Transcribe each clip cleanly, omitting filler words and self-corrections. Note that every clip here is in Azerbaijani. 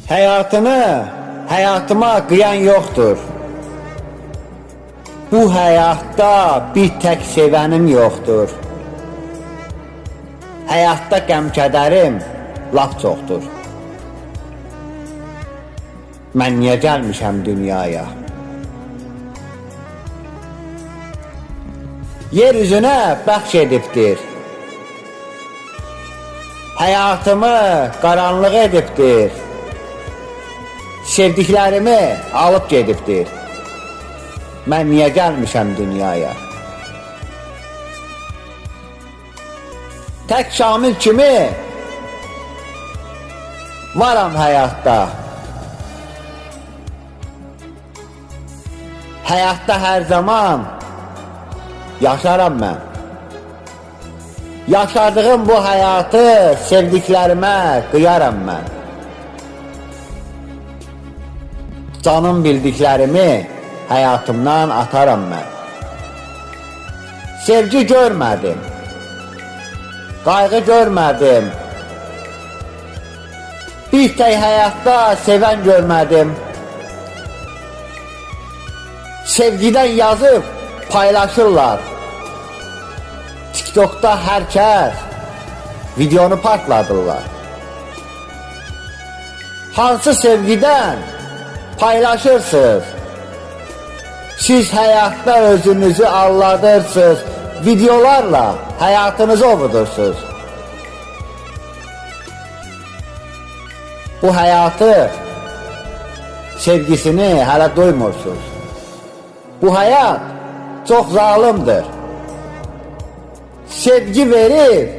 Hayatını hayatıma kıyan yoktur. Bu hayatta bir tek sevenim yoktur. Hayatta qəm-kədərim lap çoxdur. Mən niyə gəlmişəm dünyaya? Yeryüzünə bəxş edibdir. Hayatımı qaranlıq edibdir. Sevdiklərimi alıp gedibdir. Mən niyə gəlmişəm dünyaya? Tək Şamil kimi varam həyatda. Həyatda hər zaman yaşaram mən. Yaşadığım bu həyatı sevdiklərimə qıyaram mən. Canım bildiklərimi həyatımdan ataram mən. Sevgi görmədim. Qayğı görmədim. Bir tek həyatda sevən görmədim. Sevgiden yazıp paylaşırlar. TikTok'ta herkes videonu patladırlar. Hansı sevgiden paylaşırsınız? Siz hayatta özünüzü aldatırsınız. Videolarla hayatınızı ovudursunuz. Bu hayatı sevgisini hala duymursunuz. Bu hayat çok zalimdir. Sevgi verip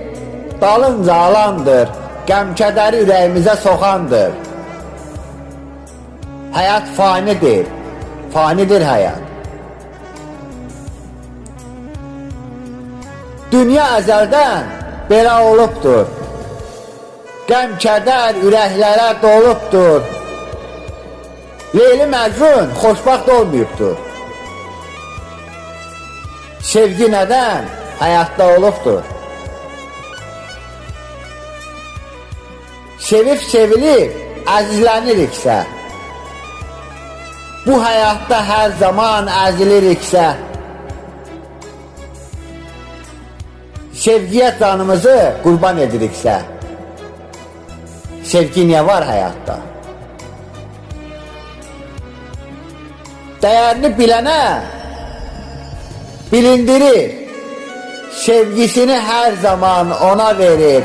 dalınca alandır. Qəm-kədəri ürəyimizə soxandır. Hayat fanidir. Fanidir hayat. Dünya əzəldən belə olubdur. Qəm-kədər ürəklərə dolubdur. Leyli Məcnun xoşbaxt olmayıbdır. Sevgi nədən həyatda olubdur? Sevib sevilib əzizləniriksə, bu həyatda hər zaman əziliriksə, sevgiyə canımızı qurban ediriksə, sevgi niyə var həyatda? Dəyərini bilənə bilindirir, sevgisini her zaman ona verir.